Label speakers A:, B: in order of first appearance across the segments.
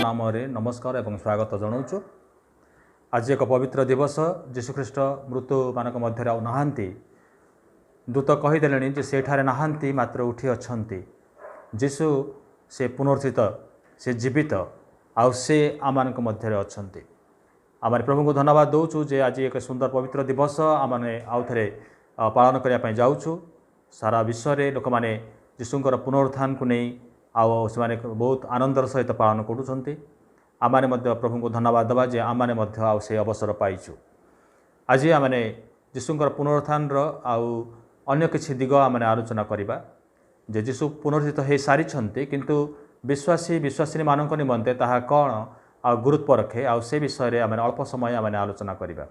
A: नाम नमस्कार एवं स्वागत जनाऊँ। आज एक पवित्र दिवस। जीशुख्रीष्ट मृत्यु मानक मध्य आउ नहांती। दूत कहीदेले जे सेठारे नहांती मात्र उठी अछंती। जीशु से पुनर्थित से जीवित आउ से आमानक मध्य अछंती। आम प्रभु को धन्यवाद दौचु जे आज एक सुंदर पवित्र दिवस आम आउ थे पालन करने जाऊँ। सारा विश्व में लोक मैंने जीशुंकर पुनरुत्थान को नहीं आउ से बहुत आनंदर सहित पालन करुँच। आमाने प्रभु को धन्यवाद देवा जे आमाने आउ से अवसर पाइछु। आज आमने जीशुंकर पुनरुत्थान आउ अन्य किछि दिग आमने आलोचना करिबा जे जीशु पुनरुत्थित हो सारी किंतु विश्वासी विश्वासिनी मानक निमंते ताहा कौन आ गुरुत्व रखे आउ से विषय में आमने अल्प समय आमने आलोचना करिबा।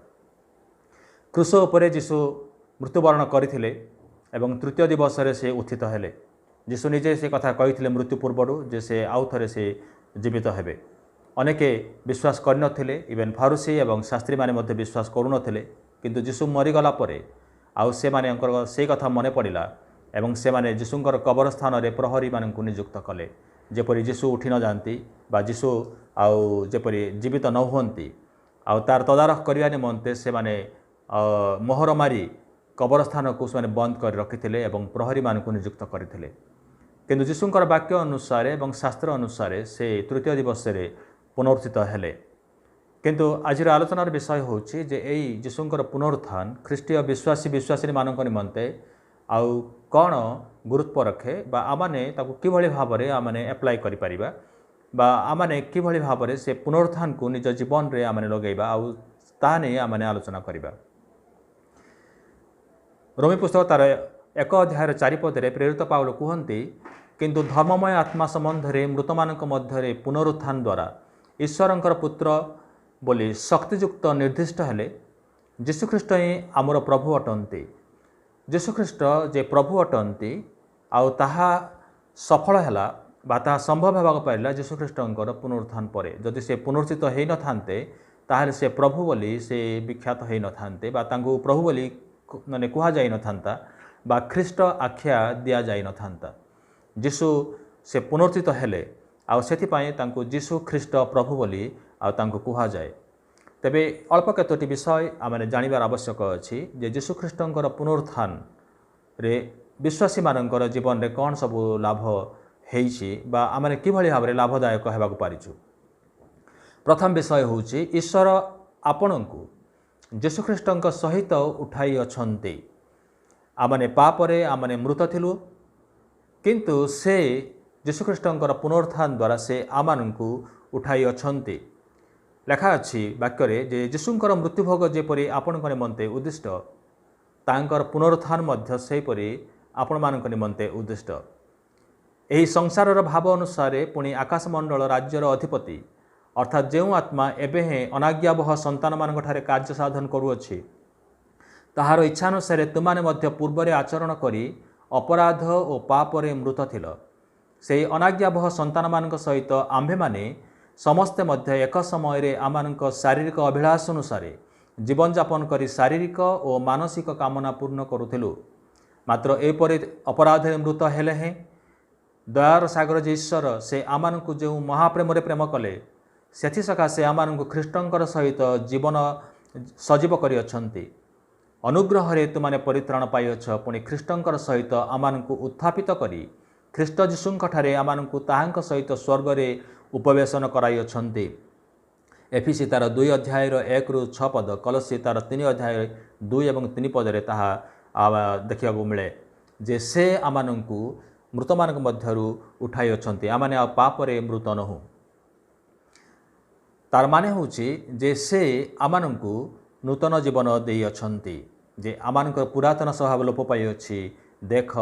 A: क्रूस उपरे जीशु मृत्युवरण करथिले एवं तृतीय दिवस से उत्थित हेले। जीशु निजे से कथा कही मृत्यु पूर्वर जे से आउ थे से जीवित हेबे। अनेके विश्वास करनथिले, इवेन फारुसी एवं शास्त्री माने मध्य विश्वास करुनथिले, किंतु जीशु मरीगला परे आउ से माने से कथा मन पड़ा एवं से माने जीशुंकर कबरस्थान रे प्रहरी मानकु नियुक्त कले जेपरि जीशु उठी न जाती बा जीशु आउ जेपरि जीवित न हुंती आउ तार तदारख करने निमंते से माने मोहर मारी कबरस्थान को से बंद कर रखिथिले एवं प्रहरी मानकु नियुक्त करथिले। किंतु जीशुंकर वाक्य अनुसार एवं शास्त्र अनुसार से तृतीय दिवस रे पुनरुत्थित हेले। किंतु आज आलोचनार विषय होछि जे एई जीशुंकर पुनरुत्थान ख्रीष्टीय विश्वासी विश्वासिनी मानक निमंते आउ कौन गुरुत्व रखे बा आमाने ताकु किभଳି भाबरे आमाने एप्लाई करि परिबा बा आमाने किभଳି भाबरे से पुनरुत्थान को निज जीवन रे आमाने लगेबा आउ ता नै आमाने आलोचना करिबा। रोमी पुस्तक तार 1 अध्याय 4 पदरे प्रेरित पाउल कहते किंतु धर्ममय आत्मा संबंध में मृत मानक मध्य पुनरुत्थान द्वारा ईश्वरंकर पुत्र बोली शक्तियुक्त निर्दिष्ट हेले। जीशुख्रीष्ट ही आमर प्रभु अटंती। जीशुख्रीष्ट जे प्रभु अटंती आउ ताहा सफल हैला बा ताहा संभव होगा पारा जीशुख्रीष्टर पुनरुत्थान पर। जदि से पुनर्चित हो न थांते ताहले से प्रभु बोली से विख्यात हो न थांते बा तांको प्रभु बोली माने कुहा जाई न थांता बा ख्रीष्ट आख्या दिया जाई न थांता। जीशु से पुनर्थित हेले आउ सेथिपाई तांको जीशु ख्रीष्ट प्रभु बोली आउ तांको कुहा जाए। तेबे अल्प केतोटी विषय आमने जानिबार आवश्यक अछि जे जीशु ख्रीष्टंकर पुनरुत्थान रे विश्वासी मानकर जीवन रे कौन सब लाभ हेइछि बा आमने किभଳି भाबरे लाभदायक हेबाक पारिछु। प्रथम विषय होछि ईश्वर आपणको जीशु ख्रीष्टंक सहित उठाई अछन्ते। आमने पापरे आमने मृत थिलु किंतु से जीशुख्रीष्टंकर पुनरुत्थान द्वारा से आमानंकु उठाई अछन्ते। लेखा अछि वाक्य जे जीशुंकर मृत्युभोग जेपरि आपणक निमंते उद्दिष्ट तांकर पुनरुत्थान मध्य सेपरि आपण मानक निमंते उद्दिष्ट। एही संसारर भाव अनुसार पुणी आकाशमंडल राज्यर अधिपति अर्थात जो आत्मा एबे हे अनाज्ञावह संतान मानक ठारे कार्य साधन करुअछि ताहार इच्छानुसार तुमाने मध्य पूर्वरे आचरण करी अपराध और पापरे मृत थिल। से अनाज्ञावह संतान मानक सहित आम्भे माने समस्ते मध्य एक समय रे आमानक शारीरिक अभिलाष अनुसार जीवन यापन करी शारीरिक और मानसिक कामना पूर्ण करुथिलु। मात्र एपरि अपराध मृत हेले हे दयार सागर जे ईश्वर से आमानक जो महाप्रेम प्रेम कले सेथि सकाशे आमानक ख्रीष्टंकर सहित जीवन सजीव करी अछंती। अनुग्रह रे तुमाने परित्राण पाइछ पुणी ख्रीष्टंकर सहित आमानकु उत्थापित करी ख्रीष्ट जीशुंक ठारे आमानकु ताहांक सहित स्वर्ग रे उपवेशन कराई अछंती। एफिसी तार 2 अध्याय 1 रु 6 पद, कलसी तार 3 अध्याय 2 एवं 3 पदरे ताहा देखिया मिले जे से आमानकु मृत मानक मध्यरु उठाई अछंती। आमाने आ पापरे मृत नहु। तार माने होछि जे से आमानकु नूतन जीवन देई अछंती जे आमानकर पुरातन स्वभाव लोप पाई अछि देख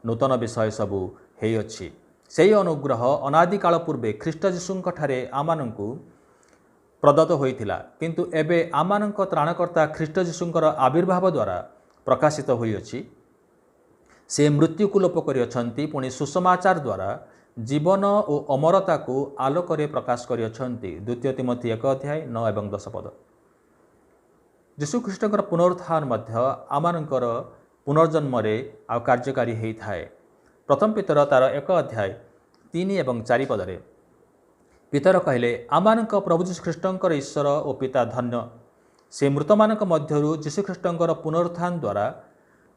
A: नूतन विषय सबु हेई अछि। सेही अनुग्रह अनादि काल पूर्वे ख्रीष्ट जीशुंक ठारे आमानंकु प्रदत्त होइथिला किंतु एबे आमानंक त्राणकर्ता ख्रीष्ट जीशुंकर आविर्भाव द्वारा प्रकाशित होई अछि। से मृत्यु को लोप करि अछंती पुणी सुसमाचार द्वारा जीवन और अमरता को आलोकरे प्रकाश करि अछंती। 2 तिमोथी 1 अध्याय 9 एवं 10 पद। जीशु ख्रीष्टंकर पुनरुत्थान मध्य आमानंकर पुनर्जन्म रे आ कार्यकारी हेई थाए। प्रथम पितर तार 1 अध्याय 3 एवं 4 पदरे ପିତର କହିଲେ ଆମମାନଙ୍କ ପ୍ରଭୁ ଯୀଶୁଖ୍ରୀଷ୍ଟଙ୍କର ଈଶ୍ୱର ଓ ପିତା ଧନ୍ୟ ସେ ମୃତମାନଙ୍କ ମଧ୍ୟରୁ ଯୀଶୁଖ୍ରୀଷ୍ଟଙ୍କର ପୁନରୁତ୍ଥାନ ଦ୍ୱାରା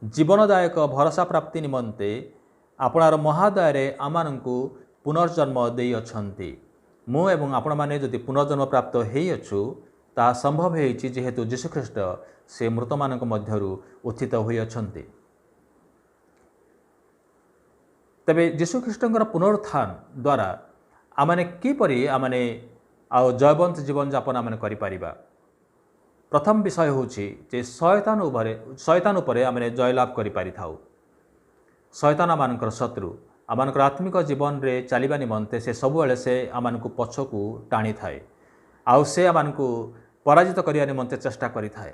A: ଜୀବନଦାୟକ ଭରସା ପ୍ରାପ୍ତି ନିମନ୍ତେ ଆପଣାର ମହାଦୟରେ ଆମମାନଙ୍କୁ ପୁନର୍ଜନ୍ମ ଦେଇଅଛନ୍ତି। ମୁଁ ଏବଂ ଆପଣମାନେ ଯଦି ପୁନର୍ଜନ୍ମ ପ୍ରାପ୍ତ ହେଇଅଛୁ ତାହା ସମ୍ଭବ ହେଇଛି ଯେହେତୁ ଯୀଶୁଖ୍ରୀଷ୍ଟ ସେ ମୃତମାନଙ୍କ ମଧ୍ୟରୁ ଉତ୍ଥିତ ହୋଇଅଛନ୍ତି। ତେବେ ଯୀଶୁଖ୍ରୀଷ୍ଟଙ୍କର ପୁନରୁତ୍ଥାନ ଦ୍ୱାରା ଆମେ କିପରି ଆମେ ଆଉ ଜୟବନ୍ତ ଜୀବନଯାପନ ଆମେ କରିପାରିବା? ପ୍ରଥମ ବିଷୟ ହେଉଛି ଯେ ଶୟତାନ ଉପରେ ଆମେ ଜୟଲାଭ କରିପାରିଥାଉ। ଶୟତାନ ଆମମାନଙ୍କର ଶତ୍ରୁ, ଆମମାନଙ୍କର ଆତ୍ମିକ ଜୀବନରେ ଚାଲିବା ନିମନ୍ତେ ସେ ସବୁବେଳେ ସେ ଆମମାନଙ୍କୁ ପଛକୁ ଟାଣିଥାଏ ଆଉ ସେ ଆମମାନଙ୍କୁ ପରାଜିତ କରିବା ନିମନ୍ତେ ଚେଷ୍ଟା କରିଥାଏ।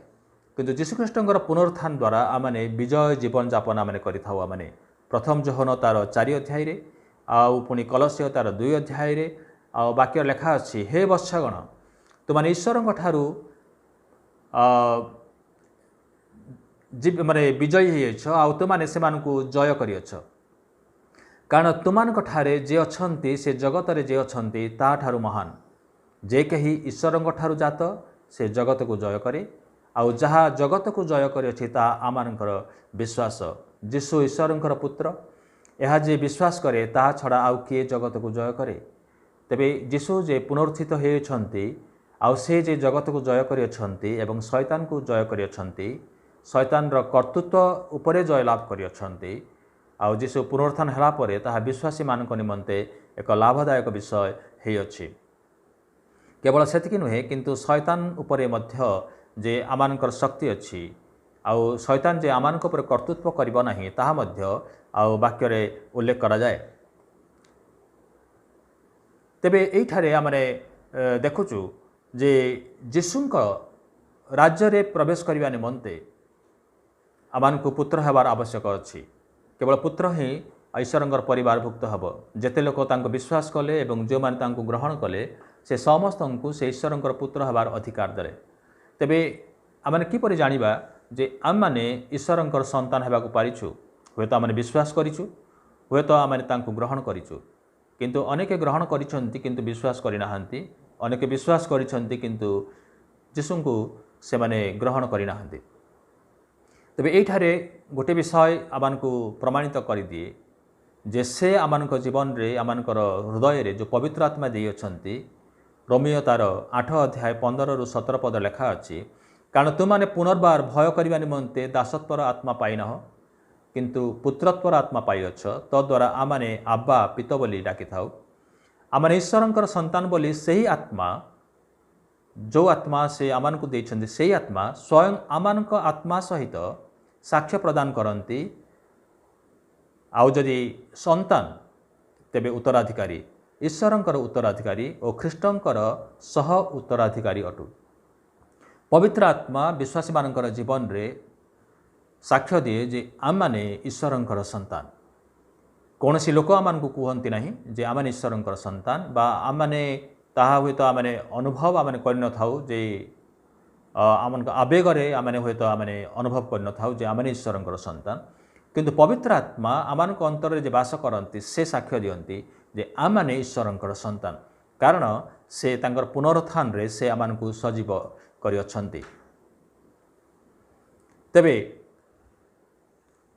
A: କିନ୍ତୁ ଯୀଶୁଖ୍ରୀଷ୍ଟଙ୍କର ପୁନରୁତ୍ଥାନ ଦ୍ୱାରା ଆମେ ବିଜୟ ଜୀବନଯାପନ ଆମେ କରିଥାଉ। ଆମେ ପ୍ରଥମ ଯୋହନ ତାର 4 ଅଧ୍ୟାୟରେ ଆଉ ପୁଣି କଲସ୍ୟ ତାର 2 ଅଧ୍ୟାୟରେ ଆଉ ବାକ୍ୟ ଲେଖା ଅଛି, ହେ ବତ୍ସଗଣ ତୁମାନେ ଈଶ୍ୱରଙ୍କ ଠାରୁ ମାନେ ବିଜୟୀ ହେଇଅଛ ଆଉ ତୁମାନେ ସେମାନଙ୍କୁ ଜୟ କରିଅଛ, କାରଣ ତୁମାନଙ୍କ ଠାରେ ଯେ ଅଛନ୍ତି ସେ ଜଗତରେ ଯେ ଅଛନ୍ତି ତାଠାରୁ ମହାନ। ଯେ କେହି ଈଶ୍ୱରଙ୍କ ଠାରୁ ଜାତ ସେ ଜଗତକୁ ଜୟ କରେ ଆଉ ଯାହା ଜଗତକୁ ଜୟ କରିଅଛି ତାହା ଆମମାନଙ୍କର ବିଶ୍ୱାସ। ଯୀଶୁ ଈଶ୍ୱରଙ୍କର ପୁତ୍ର, ଏହା ଯେ ବିଶ୍ୱାସ କରେ ତାହା ଛଡ଼ା ଆଉ କିଏ ଜଗତକୁ ଜୟ କରେ? ତେବେ ଯୀଶୁ ଯେ ପୁନରୁତ୍ଥିତ ହୋଇଅଛନ୍ତି ଆଉ ସେ ଯେ ଜଗତକୁ ଜୟ କରିଅଛନ୍ତି ଏବଂ ଶୟତାନକୁ ଜୟ କରିଅଛନ୍ତି, ଶୟତାନର କର୍ତ୍ତୃତ୍ୱ ଉପରେ ଜୟଲାଭ କରିଅଛନ୍ତି ଆଉ ଯୀଶୁ ପୁନରୁତ୍ଥାନ ହେଲା ପରେ ତାହା ବିଶ୍ୱାସୀମାନଙ୍କ ନିମନ୍ତେ ଏକ ଲାଭଦାୟକ ବିଷୟ ହେଇଅଛି। କେବଳ ସେତିକି ନୁହେଁ, କିନ୍ତୁ ଶୟତାନ ଉପରେ ମଧ୍ୟ ଯେ ଆମମାନଙ୍କର ଶକ୍ତି ଅଛି ଆଉ ଶୟତାନ ଯେ ଆମମାନଙ୍କ ଉପରେ କର୍ତ୍ତୃତ୍ୱ କରିବ ନାହିଁ ତାହା ମଧ୍ୟ ଆଉ ବାକ୍ୟରେ ଉଲ୍ଲେଖ କରାଯାଏ। ତେବେ ଏଇଠାରେ ଆମେ ଦେଖୁଛୁ ଯେ ଯୀଶୁଙ୍କ ରାଜ୍ୟରେ ପ୍ରବେଶ କରିବା ନିମନ୍ତେ ଆମମାନଙ୍କୁ ପୁତ୍ର ହେବାର ଆବଶ୍ୟକ ଅଛି। କେବଳ ପୁତ୍ର ହିଁ ଈଶ୍ୱରଙ୍କର ପରିବାରଭୁକ୍ତ ହେବ। ଯେତେ ଲୋକ ତାଙ୍କୁ ବିଶ୍ୱାସ କଲେ ଏବଂ ଯେଉଁମାନେ ତାଙ୍କୁ ଗ୍ରହଣ କଲେ ସେ ସମସ୍ତଙ୍କୁ ସେ ଈଶ୍ୱରଙ୍କର ପୁତ୍ର ହେବାର ଅଧିକାର ଦେଲେ। ତେବେ ଆମେ କିପରି ଜାଣିବା ଯେ ଆମମାନେ ଈଶ୍ୱରଙ୍କର ସନ୍ତାନ ହେବାକୁ ପାରିଛୁ? ହୁଏତ ଆମେ ବିଶ୍ୱାସ କରିଛୁ, ହୁଏତ ଆମେ ତାଙ୍କୁ ଗ୍ରହଣ କରିଛୁ, କିନ୍ତୁ ଅନେକ ଗ୍ରହଣ କରିଛନ୍ତି କିନ୍ତୁ ବିଶ୍ୱାସ କରିନାହାନ୍ତି, ଅନେକ ବିଶ୍ୱାସ କରିଛନ୍ତି କିନ୍ତୁ ଯୀଶୁଙ୍କୁ ସେମାନେ ଗ୍ରହଣ କରିନାହାନ୍ତି। ତେବେ ଏଇଠାରେ ଗୋଟେ ବିଷୟ ଆମମାନଙ୍କୁ ପ୍ରମାଣିତ କରିଦିଏ ଯେ ସେ ଆମମାନଙ୍କ ଜୀବନରେ ଆମମାନଙ୍କର ହୃଦୟରେ ଯେଉଁ ପବିତ୍ର ଆତ୍ମା ଦେଇଅଛନ୍ତି। ରୋମିଓ ତାର 8 ଅଧ୍ୟାୟ 15ରୁ 17 ପଦ ଲେଖା ଅଛି, କାରଣ ତୁମାନେ ପୁନର୍ବାର ଭୟ କରିବା ନିମନ୍ତେ ଦାସତ୍ୱର ଆତ୍ମା ପାଇନାହ କିନ୍ତୁ ପୁତ୍ରତ୍ୱର ଆତ୍ମା ପାଇଅଛ, ତଦ୍ୱାରା ଆମମାନେ ଆବ୍ବା ପିତ ବୋଲି ଡାକିଥାଉ। ଆମେ ଈଶ୍ୱରଙ୍କର ସନ୍ତାନ ବୋଲି ସେହି ଆତ୍ମା, ଯେଉଁ ଆତ୍ମା ସେ ଆମମାନଙ୍କୁ ଦେଇଛନ୍ତି ସେହି ଆତ୍ମା ସ୍ୱୟଂ ଆମମାନଙ୍କ ଆତ୍ମା ସହିତ ସାକ୍ଷ୍ୟ ପ୍ରଦାନ କରନ୍ତି। ଆଉ ଯଦି ସନ୍ତାନ ତେବେ ଉତ୍ତରାଧିକାରୀ, ଈଶ୍ୱରଙ୍କର ଉତ୍ତରାଧିକାରୀ ଓ ଖ୍ରୀଷ୍ଟଙ୍କର ସହ ଉତ୍ତରାଧିକାରୀ ଅଟୁ। ପବିତ୍ର ଆତ୍ମା ବିଶ୍ୱାସୀମାନଙ୍କର ଜୀବନରେ ସାକ୍ଷ୍ୟ ଦିଏ ଯେ ଆମମାନେ ଈଶ୍ୱରଙ୍କର ସନ୍ତାନ। କୌଣସି ଲୋକ ଆମମାନଙ୍କୁ କୁହନ୍ତି ନାହିଁ ଯେ ଆମମାନେ ଈଶ୍ୱରଙ୍କର ସନ୍ତାନ ବା ଆମମାନେ ତାହା ହୁଏତ ଆମେ ଅନୁଭବ ଆମେ କରିନଥାଉ ଯେ ଆମମାନଙ୍କ ଆବେଗରେ ଆମେ ହୁଏତ ଆମେ ଅନୁଭବ କରିନଥାଉ ଯେ ଆମମାନେ ଈଶ୍ୱରଙ୍କର ସନ୍ତାନ, କିନ୍ତୁ ପବିତ୍ର ଆତ୍ମା ଆମମାନଙ୍କ ଅନ୍ତରରେ ଯେ ବାସ କରନ୍ତି ସେ ସାକ୍ଷ୍ୟ ଦିଅନ୍ତି ଯେ ଆମମାନେ ଈଶ୍ୱରଙ୍କର ସନ୍ତାନ, କାରଣ ସେ ତାଙ୍କର ପୁନରୁତ୍ଥାନରେ ସେ ଆମମାନଙ୍କୁ ସଜୀବ କରିଅଛନ୍ତି। ତେବେ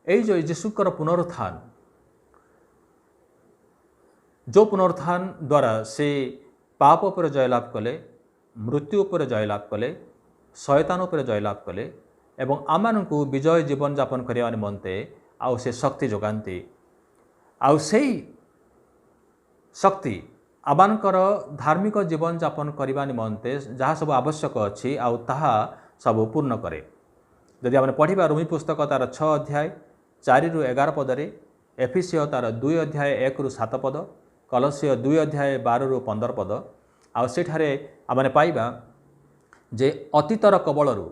A: ଏଇ ଯେଉଁ ଯୀଶୁଙ୍କର ପୁନରୁତ୍ଥାନ, ଯେଉଁ ପୁନରୁତ୍ଥାନ ଦ୍ୱାରା ସେ ପାପ ଉପରେ ଜୟଲାଭ କଲେ, ମୃତ୍ୟୁ ଉପରେ ଜୟଲାଭ କଲେ, ଶୟତାନ ଉପରେ ଜୟଲାଭ କଲେ ଏବଂ ଆମମାନଙ୍କୁ ବିଜୟ ଜୀବନଯାପନ କରିବା ନିମନ୍ତେ ଆଉ ସେ ଶକ୍ତି ଯୋଗାନ୍ତି। ଆଉ ସେଇ ଶକ୍ତି ଆମମାନଙ୍କର ଧାର୍ମିକ ଜୀବନଯାପନ କରିବା ନିମନ୍ତେ ଯାହା ସବୁ ଆବଶ୍ୟକ ଅଛି ଆଉ ତାହା ସବୁ ପୂର୍ଣ୍ଣ କରେ। ଯଦି ଆମେ ପଢ଼ିବା ରୋମୀ ପୁସ୍ତକ ତାର 6 ଅଧ୍ୟାୟ 4ରୁ 11 ପଦରେ, ଏଫିସିଓ ତାର 2 ଅଧ୍ୟାୟ 1ରୁ 7 ପଦ, କଲସ୍ୟ 2 ଅଧ୍ୟାୟ 12ରୁ 15 ପଦ, ଆଉ ସେଠାରେ ଆମେ ପାଇବା ଯେ ଅତୀତର କବଳରୁ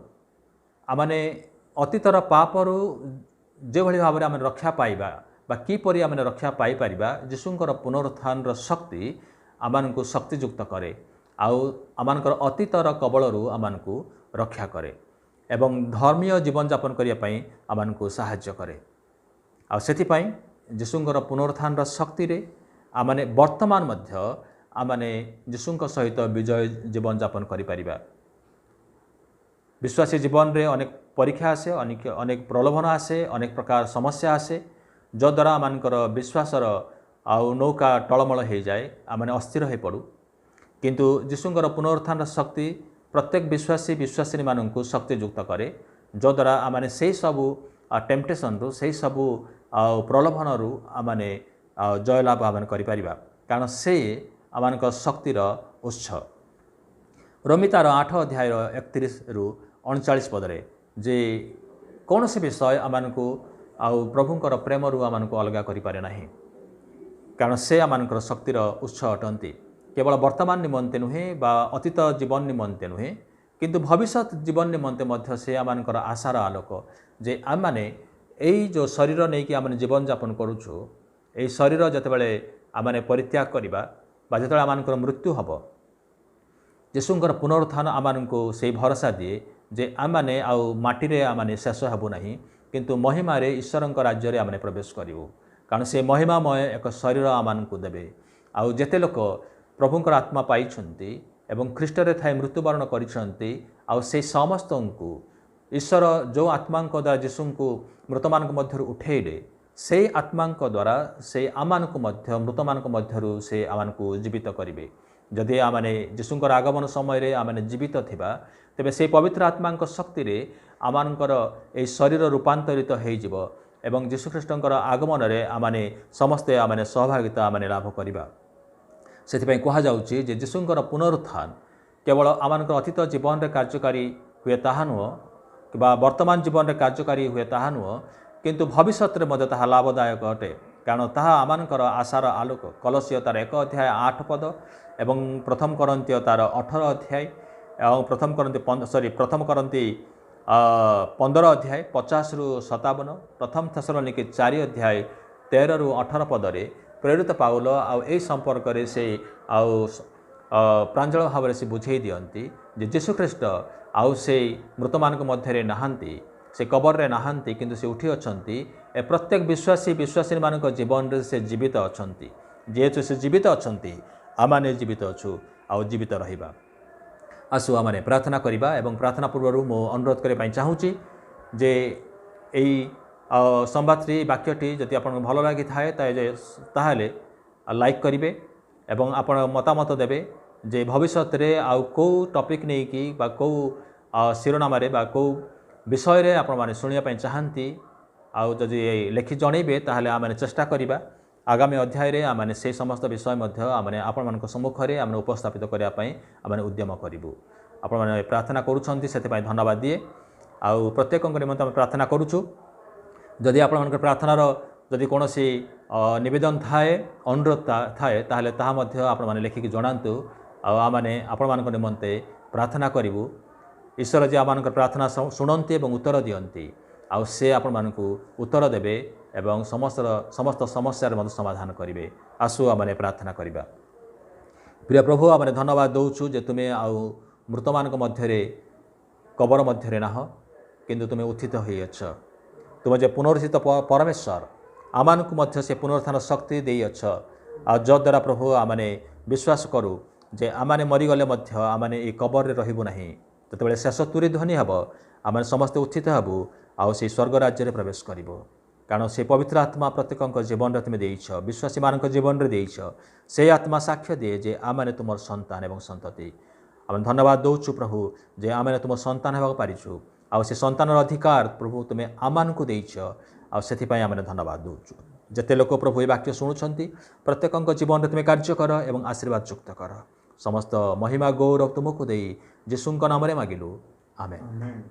A: ଆମେ ଅତୀତର ପାପରୁ ଯେଭଳି ଭାବରେ ଆମେ ରକ୍ଷା ପାଇବା ବା କିପରି ଆମେ ରକ୍ଷା ପାଇପାରିବା, ଯୀଶୁଙ୍କର ପୁନରୁତ୍ଥାନର ଶକ୍ତି ଆମମାନଙ୍କୁ ଶକ୍ତିଯୁକ୍ତ କରେ ଆଉ ଆମମାନଙ୍କର ଅତୀତର କବଳରୁ ଆମମାନଙ୍କୁ ରକ୍ଷା କରେ ଏବଂ ଧର୍ମୀୟ ଜୀବନଯାପନ କରିବା ପାଇଁ ଆମମାନଙ୍କୁ ସାହାଯ୍ୟ କରେ। ଆଉ ସେଥିପାଇଁ ଯୀଶୁଙ୍କର ପୁନରୁତ୍ଥାନର ଶକ୍ତିରେ ଆମେ ବର୍ତ୍ତମାନ ମଧ୍ୟ आमने यीशुंक सहित विजय जीवन यापन करिपरिबा। विश्वासी जीवन रे अनेक परीक्षा आसे, अनेक प्रलोभन आसे, अनेक प्रकार समस्या आसे, जद्वारा आमनकर विश्वासर आउ नौका टलमल हो जाए, आमने अस्थिर हो पड़ू। किंतु यीशुंकर पुनरुत्थान शक्ति प्रत्येक विश्वासी विश्वासिनी माननकु शक्तियुक्त करे, जद्वारा आमने से सबु टेम्पटेशन रु से सबु प्रलोभन रु आमने जयलाभ आमने करिपरिबा, कारण से आमनक शक्तिर उत्स। रोमितार 8 अध्याय 31 रु 39 पदरे जे कौन से विषय आमनकु आउ प्रभुंकर प्रेम रु आमनकु अलगा करि पारे नाही, कारण से आमनकर शक्तिर उत्स अटंती। केवल वर्तमान निमंते नुहे बा अतीत जीवन निमंते नुहे, किंतु भविष्यत जीवन निमंते मध्य से आमनकर आशार आलोक जे आम माने एई जो शरीर नहीं कि आमने जीवन यापन करूछु, एई शरीर जतेबेले आमने परित्याग करिबा बा जतेबेले आमनकर मृत्यु हबो, यीशुंकर पुनरुत्थान आमनकु से भरोसा दिए जे आमने आउ माटी रे आमने शेष हबु नाही, किंतु महिमा रे ईश्वरंक राज्य रे आमने प्रवेश करिवु, कारण से महिमामय एक शरीर आमनकु देबे। आउ जेते लोक प्रभुंकर आत्मा पाइछन्ति एवं ख्रीष्ट रे थाई मृत्युवरण करिछन्ति, आउ से समस्तंकु ईश्वर जो आत्मांक द्वारा यीशुंकु मृतमानक मध्यरु उठेइले, से आत्मांक द्वारा से आमानकु मध्य मृतमानक मध्यरु से आमानकु जीवित करिवे। जदि आमने यीशुंकर आगमन समय रे आमने जीवित थिबा, तेबे से पवित्र आत्मांक शक्ति रे आमानकर ए शरीर रूपांतरित हेइ जिवो एवं यीशुख्रीष्टंकर आगमन रे आमने समस्ते आमने सहभागिता आमने लाभ करिबा। सेथिपई कहा जाउची जे यीशुंकर पुनरुत्थान केवल आमानकर अतीत जीवन रे कार्यकारी हुए ताहा नुह कि वर्तमान जीवन रे कार्यकारी हुए ताहा नुह, किंतु भविष्यत रे मध्य ताहा लाभदायक अटे, कारण ताहा आमानकर आशार आलोक। कलसिय तार 1 अध्याय 8 पद एवं प्रथम करंती तार 18 अध्याय एवं प्रथम करंती 15 अध्याय 50 रु 57, प्रथम थेसलोनिके 4 अध्याय 13 रु 18 पदरे प्रेरित पाउल आउ ए संपर्क रे से आउ प्रांजल भाव से बुझे दियंती जे यीशुख्रीष्ट आउ से मृतमानक मध्य नहांती, से कबर रे नहांती, किंतु से उठी अछंती। ए प्रत्येक विश्वासी विश्वासी मानक जीवन रे से जीवित अछंती। जेहेतु से जीवित अछंती, आमाने जीवित अछु आउ जीवित रहिबा। आसु आमाने प्रार्थना करिबा एवं प्रार्थना पूर्व मो अनुरोध करे पई चाहूची जे एई संवादटी वाक्यटी जदि आपन भल लागि थाए ताहेले लाइक करिवे एवं आपन मतामत देबे जे भविष्यत रे आउ को टॉपिक नै कि बा को शिरोनाम रे बा को विषय रे आपन माने सुनिया पई चाहंती आउ जदि लेखि जणैबे ताहेले आमाने चेष्टा करिबा आगामी अध्याय रे आमाने से समस्त विषय मध्य आमाने आपन मानक सम्मुख रे आमाने उपस्थापित करिया पई आमाने उद्यम करिबु। आपन माने प्रार्थना करूछंती सेते पई धन्यवाद दिए। आउ प्रत्येकଙ୍କ निमंते हम प्रार्थना करूछु। जदि आपण मानक प्रार्थनार जदि कोनोसी निवेदन थाए अनुरोध थाए ताहले ताहा मध्य आपण माने लेखिक जणांतु आउ आमाने आपण मानक निमंते प्रार्थना करिवु। ईश्वर जे आमानक प्रार्थना सुनंती एवं उत्तर दियंती, आउ से आपण मानकु उत्तर देबे एवं समस्त समस्या रे समाधान करिवे। आसु आमाने प्रार्थना करिबा। प्रिय प्रभु, आमाने धन्यवाद दउछु जे तुमे आउ मृतमानक मध्य रे कबर मध्य रे नाह, किंतु तुमे उत्थित होई अछ। तुम जे पुनरुत्थित परमेश्वर आमानकु मध्य से पुनरुत्थान शक्ति देई अछ। आ जद्वारा प्रभु आमाने विश्वास करू जे आमाने मरीगले मध्य आमाने ए कबर रे रहिबु नाही। ततबेले शेष तुरी ध्वनि हबो, आमाने समस्त उत्थित हबु आउ से स्वर्ग राज्य रे प्रवेश करिवो। कारण से पवित्र आत्मा प्रत्येकଙ୍କ जीवन रे तुमे देइछ, विश्वासी मानक जीवन रे देइछ। से आत्मा साक्ष्य दिए जे आमाने तुमर संतान एवं संतति। आमे धन्यवाद दउछु प्रभु जे आमाने तुम संतान हेबा पारिछु, आउ से संतानर अधिकार प्रभु तुमे आमानकु देइछ। आउ सेथि पई आमे धन्यवाद दउछु। जते लोक प्रभु ए वाक्य सुनुछंती प्रत्येकଙ୍କ जीवन रे तुमे कार्य कर एवं आशीर्वाद युक्त कर। समस्त महिमा गौरव तुमको देई यीशुଙ୍କ नाम रे मागिलु, आमेन।